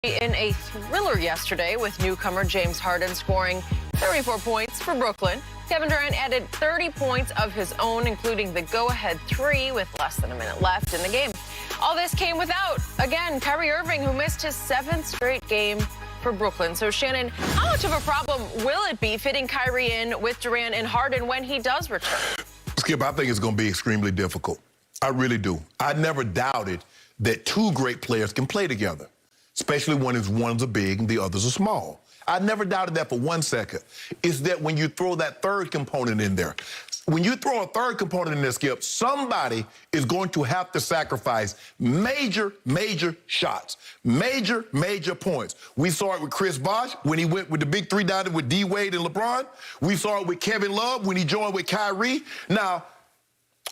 In a thriller yesterday with newcomer James Harden scoring 34 points for Brooklyn. Kevin Durant added 30 points of his own, including the go-ahead three with less than a minute left in the game. All this came without, again, Kyrie Irving, who missed his 7th straight game for Brooklyn. So, Shannon, how much of a problem will it be fitting Kyrie in with Durant and Harden when he does return? Skip, I think it's going to be extremely difficult. I really do. I never doubted that two great players can play together, especially when one's a big and the others are small. I never doubted that for 1 second. It's that when you throw that third component in there, when you throw a third component in there, Skip, somebody is going to have to sacrifice major shots, major points. We saw it with Chris Bosh when he went with the big three down with D. Wade and LeBron. We saw it with Kevin Love when he joined with Kyrie. Now,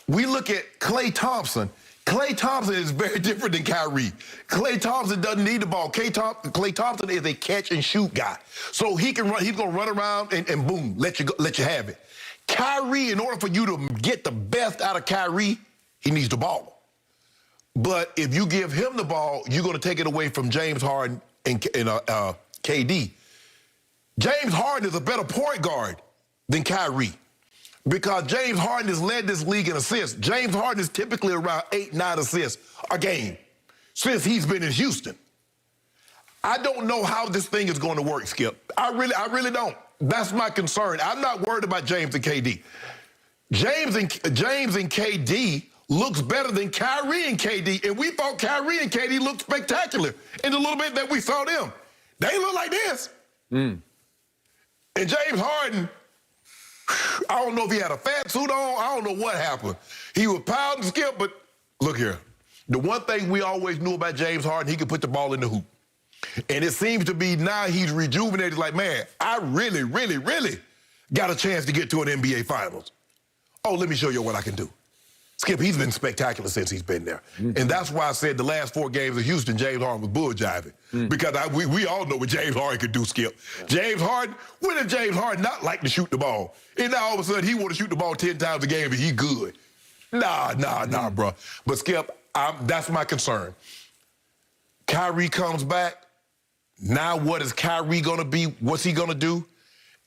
we look at Klay Thompson. Klay Thompson is very different than Kyrie. Klay Thompson doesn't need the ball. Klay Thompson is a catch-and-shoot guy. So he can run. He's going to run around and boom, let you have it. Kyrie, in order for you to get the best out of Kyrie, he needs the ball. But if you give him the ball, you're going to take it away from James Harden and KD. James Harden is a better point guard than Kyrie, because James Harden has led this league in assists. James Harden is typically around 8-9 assists a game since he's been in Houston. I don't know how this thing is going to work, Skip. I really don't. That's my concern. I'm not worried about James and KD. James and KD looks better than Kyrie and KD, and we thought Kyrie and KD looked spectacular in the little bit that we saw them. They look like this. And James Harden, I don't know if he had a fat suit on. I don't know what happened. He was pounding, Skip, but look here. The one thing we always knew about James Harden, he could put the ball in the hoop. And it seems to be now he's rejuvenated, like, man, I really got a chance to get to an NBA Finals. Oh, let me show you what I can do. Skip, he's been spectacular since he's been there. And that's why I said the last 4 games of Houston, James Harden was bull jiving. Because we all know what James Harden could do, Skip. James Harden, when did James Harden not like to shoot the ball? And now all of a sudden he want to shoot the ball 10 times a game and he good. Nah, bro. But Skip, that's my concern. Kyrie comes back. Now what is Kyrie going to be? What's he going to do?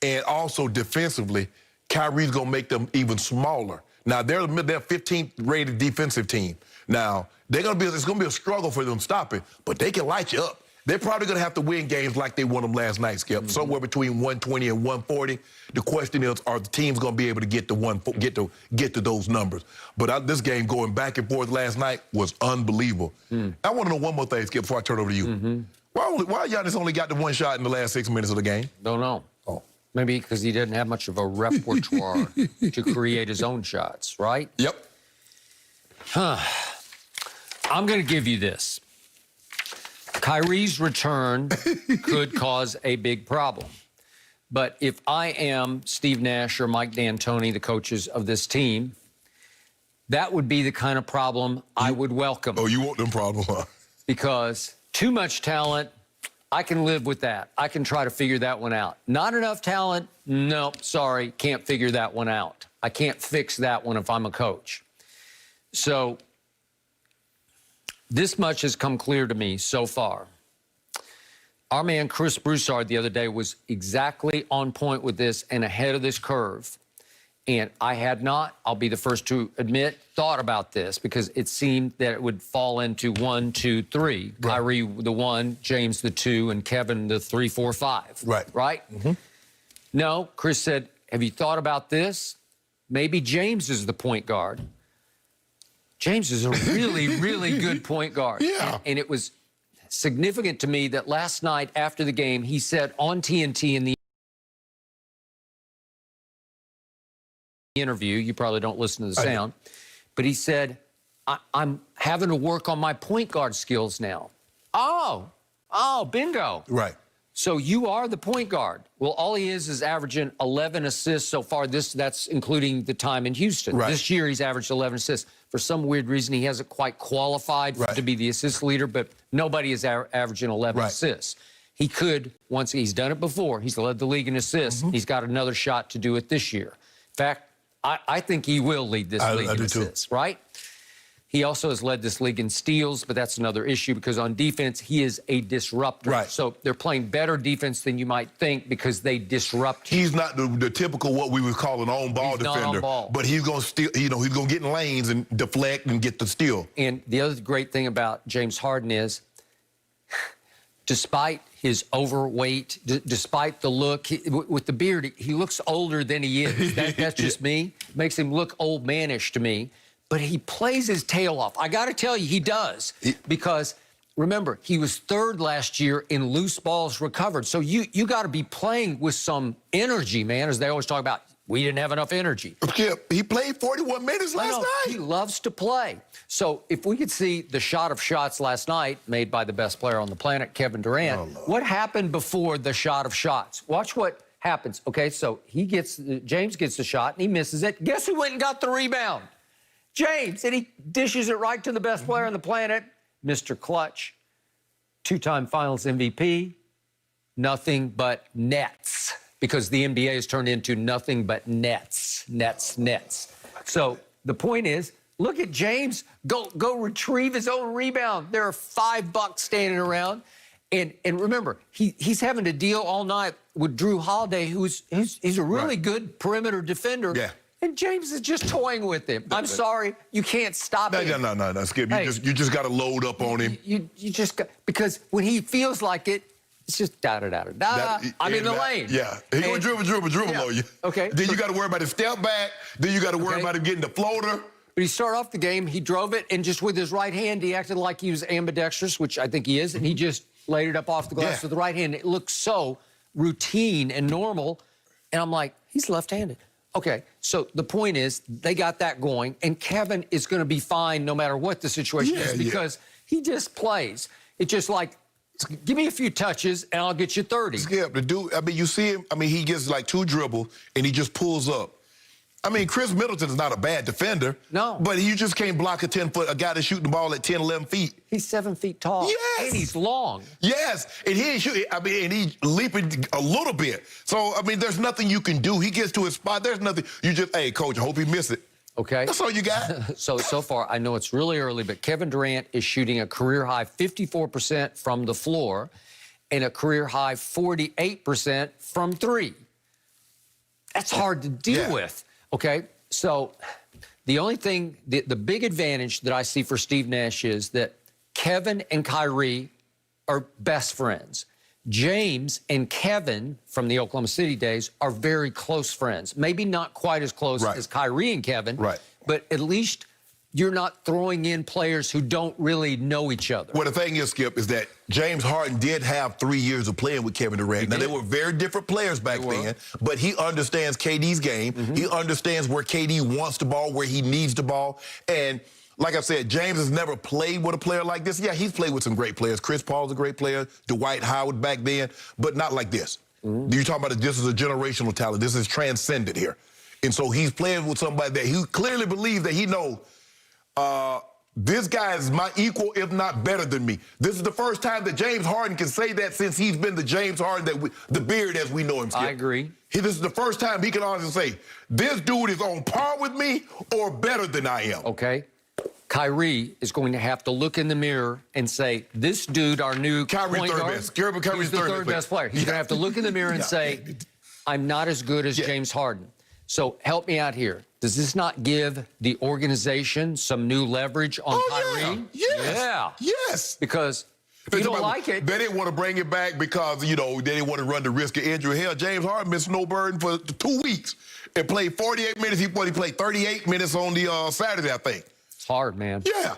And also defensively, Kyrie's going to make them even smaller. Now, they're 15th rated defensive team. Now, it's going to be a struggle for them to stop it, but they can light you up. They're probably going to have to win games like they won them last night, Skip, somewhere between 120 and 140. The question is, are the teams going to be able to get to those numbers? But this game going back and forth last night was unbelievable. I want to know one more thing, Skip, before I turn it over to you. Why Giannis only got the 1 shot in the last 6 minutes of the game? Don't know. Oh. Maybe because he didn't have much of a repertoire to create his own shots, right? Yep. I'm going to give you this. Kyrie's return could cause a big problem. But if I am Steve Nash or Mike D'Antoni, the coaches of this team, that would be the kind of problem I would welcome. Oh, you want them problems, huh? Because too much talent, I can live with that. I can try to figure that one out. Not enough talent? Nope, sorry, can't figure that one out. I can't fix that one if I'm a coach. So this much has come clear to me so far. Our man Chris Broussard the other day was exactly on point with this and ahead of this curve. And I had not, I'll be the first to admit, thought about this because it seemed that it would fall into 1, 2, 3. Right. Kyrie the 1, James the 2, and Kevin the 3, 4, 5. Right? No, Chris said, have you thought about this? Maybe James is the point guard. James is a really good point guard. Yeah. And it was significant to me that last night after the game, he said on TNT in the interview, you probably don't listen to the sound, but he said, I'm having to work on my point guard skills now. Oh, bingo. Right. So you are the point guard. Well, all he is averaging 11 assists so far. That's including the time in Houston. Right. This year, he's averaged 11 assists. For some weird reason, he hasn't quite qualified to be the assist leader, but nobody is averaging 11 assists. He could, once he's done it before, he's led the league in assists. He's got another shot to do it this year. In fact, I think he will lead this league in assists, right? He also has led this league in steals, but that's another issue because on defense, he is a disruptor. Right. So they're playing better defense than you might think because they disrupt. He's not the typical what we would call an on-ball defender. Not on ball. But he's going to steal, he's going to get in lanes and deflect and get the steal. And the other great thing about James Harden is, despite his overweight, despite the look, with the beard, he looks older than he is. That's just me. Makes him look old manish to me. But he plays his tail off. I got to tell you, he does. Because, remember, he was third last year in loose balls recovered. So you got to be playing with some energy, man, as they always talk about. We didn't have enough energy. He played 41 minutes last night. He loves to play. So if we could see the shot of shots last night made by the best player on the planet, Kevin Durant, what happened before the shot of shots? Watch what happens. Okay, so James gets the shot, and he misses it. Guess who went and got the rebound? James, and he dishes it right to the best player on the planet, Mr. Clutch, two-time Finals MVP, nothing but nets, because the NBA has turned into nothing but nets. So the point is, look at James go retrieve his own rebound. There are $5 standing around, and remember, he's having to deal all night with Drew Holiday, who's a really good perimeter defender. Yeah. And James is just toying with him. I'm sorry, you can't stop him. No, Skip. Hey, you just got to load up on him. You just got, because when he feels like it, it's just da-da-da-da-da. I'm in the lane. Yeah. He going to dribble on you. Okay. Then you got to worry about his step back. Then you got to worry about him getting the floater. But he started off the game, he drove it, and just with his right hand, he acted like he was ambidextrous, which I think he is, and he just laid it up off the glass with the right hand. It looked so routine and normal, and I'm like, he's left-handed. Okay, so the point is, they got that going, and Kevin is going to be fine no matter what the situation is because he just plays. It's just like, give me a few touches, and I'll get you 30. Skip, the dude, I mean, you see him, I mean, he gets like 2 dribbles, and he just pulls up. I mean, Chris Middleton is not a bad defender. No. But you just can't block a 10-foot, a guy that's shooting the ball at 10, 11 feet. He's 7 feet tall. Yes. And he's long. Yes. And he ain't shooting, I mean, and he's leaping a little bit. So, I mean, there's nothing you can do. He gets to his spot. There's nothing. You just, hey, coach, I hope he miss it. Okay. That's all you got. So far, I know it's really early, but Kevin Durant is shooting a career-high 54% from the floor and a career-high 48% from 3. That's hard to deal with, okay? So the only thing, the big advantage that I see for Steve Nash is that Kevin and Kyrie are best friends. James and Kevin from the Oklahoma City days are very close friends. Maybe not quite as close as Kyrie and Kevin, but at least you're not throwing in players who don't really know each other. Well, the thing is, Skip, is that James Harden did have 3 years of playing with Kevin Durant. Now, they were very different players back then, but he understands KD's game. He understands where KD wants the ball, where he needs the ball. And like I said, James has never played with a player like this. Yeah, he's played with some great players. Chris Paul's a great player, Dwight Howard back then, but not like this. You're talking about this is a generational talent. This is transcendent here. And so he's playing with somebody that he clearly believes that he knows, this guy is my equal, if not better than me. This is the first time that James Harden can say that since he's been the James Harden, the beard as we know him, Skip. I agree. This is the first time he can honestly say, this dude is on par with me or better than I am. Okay. Kyrie is going to have to look in the mirror and say, this dude, our new point guard, best. Kyrie's the third best player. He's going to have to look in the mirror and say, I'm not as good as James Harden. So help me out here. Does this not give the organization some new leverage on Kyrie? Yes. Because if you don't like it. They didn't want to bring it back because, you know, they didn't want to run the risk of injury. Hell, James Harden missed no burden for 2 weeks and played 48 minutes. He played 38 minutes on the Saturday, I think. It's hard, man. Yeah.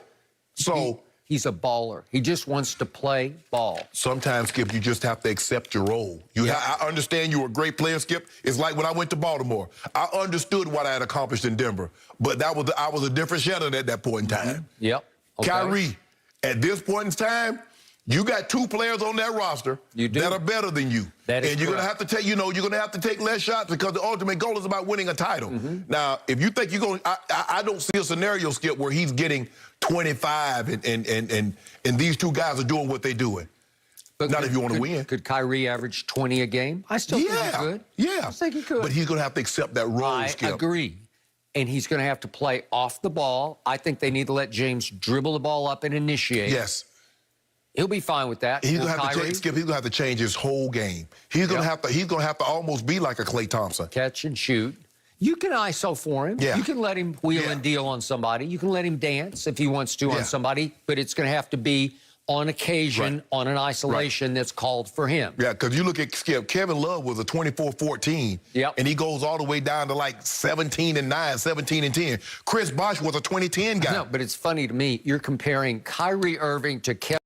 So he's a baller. He just wants to play ball. Sometimes, Skip, you just have to accept your role. I understand you were a great player, Skip. It's like when I went to Baltimore. I understood what I had accomplished in Denver, but I was a different Shannon at that point in time. Yep. Okay. Kyrie, at this point in time, you got 2 players on that roster that are better than you. And you're going to have to take, you're going to have to take less shots because the ultimate goal is about winning a title. Now, if you think you're going, I don't see a scenario, Skip, where he's getting 25 and these 2 guys are doing what they're doing. But not if you want to win. Could Kyrie average 20 a game? I still think he could. Yeah. I think he could. But he's going to have to accept that role, Skip. I agree. and he's going to have to play off the ball. I think they need to let James dribble the ball up and initiate. Yes. He'll be fine with that. He's gonna have to change, Skip. He's gonna have to change his whole game. He's gonna have to. He's gonna have to almost be like a Klay Thompson. Catch and shoot. You can ISO for him. Yeah. You can let him wheel and deal on somebody. You can let him dance if he wants to on somebody, but it's going to have to be on occasion, on an isolation that's called for him. Yeah, because you look at Skip, Kevin Love was a 24-14, and he goes all the way down to like 17-9, 17-10. Chris Bosh was a 20-10 guy. No, but it's funny to me. You're comparing Kyrie Irving to Kevin